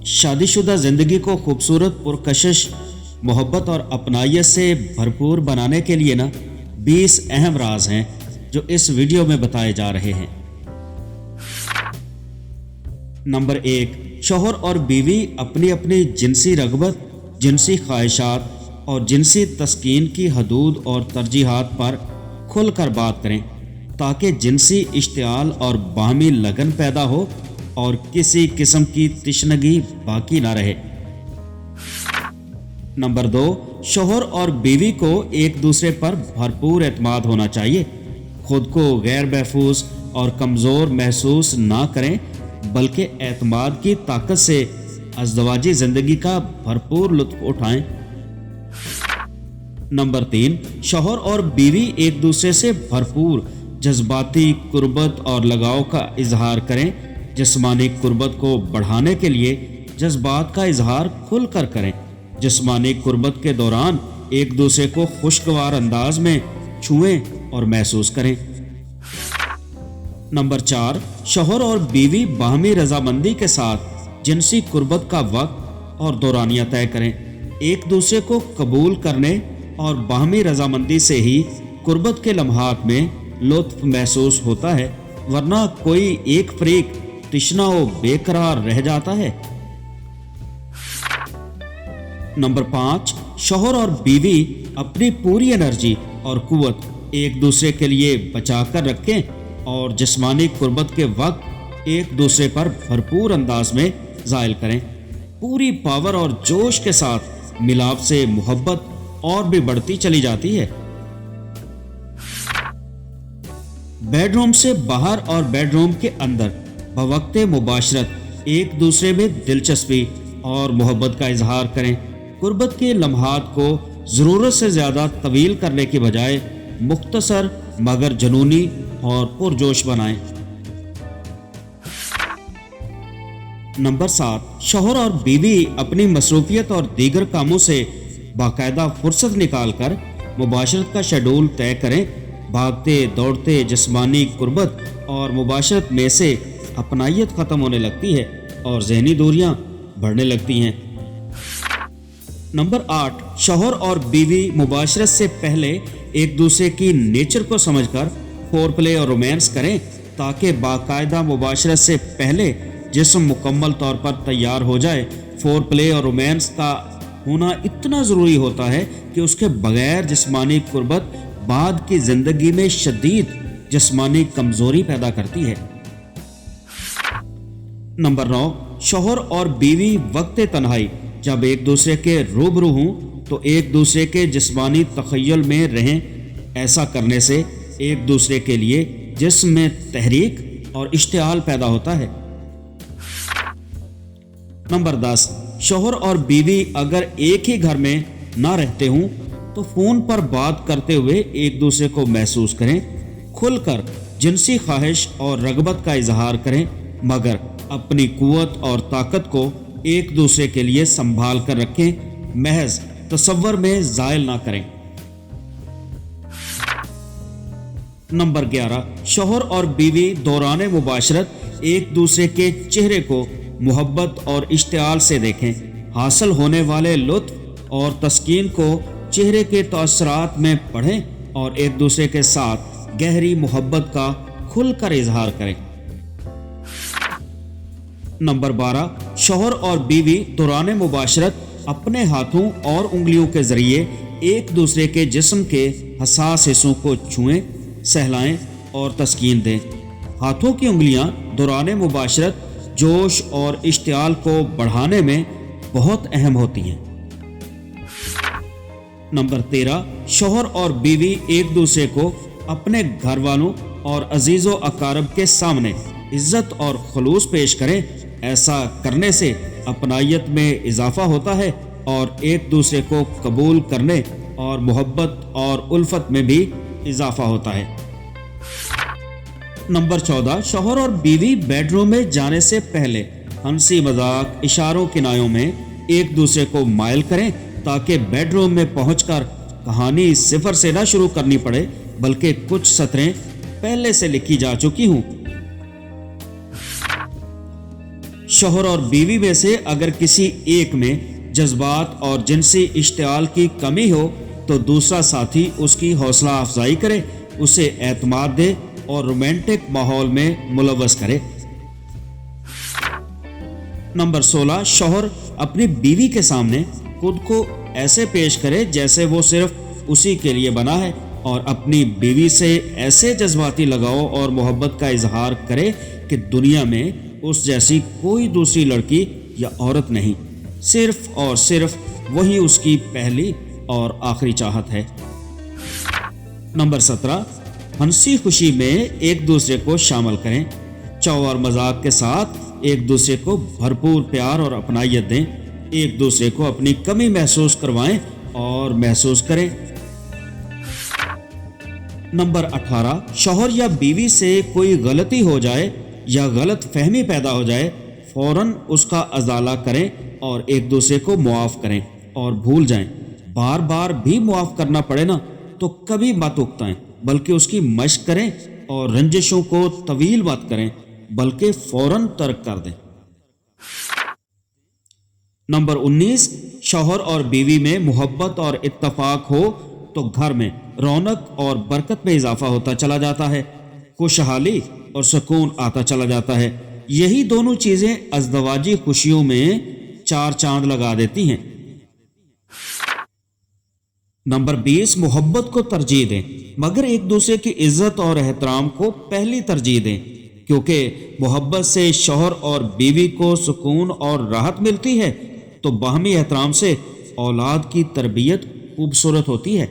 शादीशुदा ज़िंदगी को खूबसूरत, पुरकशिश, मोहब्बत और अपनायत से भरपूर बनाने के लिए ना 20 अहम राज हैं जो इस वीडियो में बताए जा रहे हैं। नंबर 1, शौहर और बीवी अपनी अपनी जिनसी रगबत, जिनसी ख्वाहिशात और जिनसी तस्कीन की हदूद और तरजीहात पर खुलकर बात करें ताकि जिनसी इश्तियाल और बाहमी लगन पैदा हो और किसी किस्म की तिश्नगी बाकी ना रहे। नंबर 2, शौहर और बीवी को एक दूसरे पर भरपूर एतमाद होना चाहिए। खुद को गैर महफूज और कमज़ोर महसूस ना करें बल्कि एतमाद की ताकत से अज़दवाजी ज़िंदगी का भरपूर लुत्फ़ उठाएं। नंबर 3, शौहर और बीवी एक दूसरे से भरपूर जज्बाती कुर्बत और लगाव का इजहार करें। जिस्मानी कुर्बत को बढ़ाने के लिए जज्बात का इजहार खुलकर करें। जिस्मानी कुर्बत के दौरान एक दूसरे को खुशगवार अंदाज में छुएं और महसूस करें। नंबर 4, शौहर और बीवी बाहमी रजामंदी के साथ जिनसी कुर्बत का वक्त और दौरानिया तय करें। एक दूसरे को कबूल करने और बाहमी रजामंदी से ही कुर्बत के लम्हात में लुत्फ महसूस होता है, वरना कोई एक फरीक तिश्ना व बेकरार रह जाता है। नंबर 5, शौहर और बीवी अपनी पूरी एनर्जी और कुव्वत एक दूसरे के लिए बचा कर रखें और जिस्मानी कुर्बत के वक्त एक दूसरे पर भरपूर अंदाज में ज़ाहिर करें। पूरी पावर और जोश के साथ मिलाप से मोहब्बत और भी बढ़ती चली जाती है। बेडरूम से बाहर और बेडरूम के अंदर बवक्ते मुबाशरत एक दूसरे में दिलचस्पी और मोहब्बत का इजहार करें। कुर्बत के लम्हात को ज़रूरत से ज़्यादा तवील करने की बजाय मुख्तसर मगर जनूनी और पुरजोश बनाएं। नंबर 7, शौहर और बीवी अपनी मसरूफियत और दीगर कामों से बाकायदा फुर्सत निकाल कर मुबाशरत का शेड्यूल तय करें। भागते दौड़ते जिस्मानी कुर्बत और मुबाशरत में से अपनायत ख़त्म होने लगती है और ज़हनी दूरियां बढ़ने लगती हैं। नंबर 8, शौहर और बीवी मुबाशरत से पहले एक दूसरे की नेचर को समझकर फोर प्ले और रोमांस करें ताकि बाकायदा मुबाशरत से पहले जिस्म मुकम्मल तौर पर तैयार हो जाए। फोर प्ले और रोमांस का होना इतना ज़रूरी होता है कि उसके बगैर जिस्मानी कुर्बत बाद की ज़िंदगी में शदीद जिस्मानी कमज़ोरी पैदा करती है। नंबर 9, शौहर और बीवी वक्त तन्हाई जब एक दूसरे के रूबरू हों तो एक दूसरे के जिस्मानी तख़य्युल में रहें। ऐसा करने से एक दूसरे के लिए जिस्म में तहरीक और इश्तियाल पैदा होता है। नंबर 10, शौहर और बीवी अगर एक ही घर में ना रहते हों तो फ़ोन पर बात करते हुए एक दूसरे को महसूस करें। खुलकर जिनसी ख्वाहिश और रगबत का इजहार करें मगर अपनी कुव्वत और ताकत को एक दूसरे के लिए संभाल कर रखें, महज तसव्वुर में ज़ायल ना करें। नंबर 11, शौहर और बीवी दौरान मुबाशरत एक दूसरे के चेहरे को मोहब्बत और इश्तियाल से देखें। हासिल होने वाले लुत्फ और तस्कीन को चेहरे के तअस्सुरात में पढ़ें और एक दूसरे के साथ गहरी मोहब्बत का खुलकर इजहार करें। नंबर 12, शौहर और बीवी दौरान मुबाशरत अपने हाथों और उंगलियों के ज़रिए एक दूसरे के जिस्म के हसास हिस्सों को छुएं, सहलाएं और तस्कीन दें। हाथों की उंगलियां दौरान मुबाशरत जोश और इश्तियाल को बढ़ाने में बहुत अहम होती हैं। नंबर 13, शौहर और बीवी एक दूसरे को अपने घर वालों और अजीज़ो अकारब के सामने इज्जत और खलूस पेश करें। ऐसा करने से अपनायत में इजाफा होता है और एक दूसरे को कबूल करने और मोहब्बत और उल्फत में भी इजाफा होता है। नंबर 14, शौहर और बीवी बेडरूम में जाने से पहले हंसी मजाक इशारों किनायों में एक दूसरे को मायल करें ताकि बेडरूम में पहुंचकर कहानी सिफर से ना शुरू करनी पड़े बल्कि कुछ सतरें पहले से लिखी जा चुकी हूं। شوہر اور بیوی میں سے اگر کسی ایک میں جذبات اور جنسی اشتعال کی کمی ہو تو دوسرا ساتھی اس کی حوصلہ افزائی کرے، اسے اعتماد دے اور رومانٹک ماحول میں ملوث کرے۔ نمبر 16، شوہر اپنی بیوی کے سامنے خود کو ایسے پیش کرے جیسے وہ صرف اسی کے لیے بنا ہے، اور اپنی بیوی سے ایسے جذباتی لگاؤ اور محبت کا اظہار کرے کہ دنیا میں اس جیسی کوئی دوسری لڑکی یا عورت نہیں، صرف اور صرف وہی اس کی پہلی اور آخری چاہت ہے۔ نمبر 17، ہنسی خوشی میں ایک دوسرے کو شامل کریں، چاؤ اور مذاق کے ساتھ ایک دوسرے کو بھرپور پیار اور اپنائیت دیں، ایک دوسرے کو اپنی کمی محسوس کروائیں اور محسوس کریں۔ نمبر 18، شوہر یا بیوی سے کوئی غلطی ہو جائے یا غلط فہمی پیدا ہو جائے، فوراً اس کا ازالہ کریں اور ایک دوسرے کو معاف کریں اور بھول جائیں۔ بار بار بھی معاف کرنا پڑے نا تو کبھی مت اکتائیں، بلکہ اس کی مشق کریں، اور رنجشوں کو طویل مت کریں بلکہ فوراً ترک کر دیں۔ نمبر 19، شوہر اور بیوی میں محبت اور اتفاق ہو تو گھر میں رونق اور برکت میں اضافہ ہوتا چلا جاتا ہے، خوشحالی اور سکون آتا چلا جاتا ہے۔ یہی دونوں چیزیں ازدواجی خوشیوں میں 4 چاند لگا دیتی ہیں۔ نمبر 20، محبت کو ترجیح دیں، مگر ایک دوسرے کی عزت اور احترام کو پہلی ترجیح دیں، کیونکہ محبت سے شوہر اور بیوی کو سکون اور راحت ملتی ہے تو باہمی احترام سے اولاد کی تربیت خوبصورت ہوتی ہے۔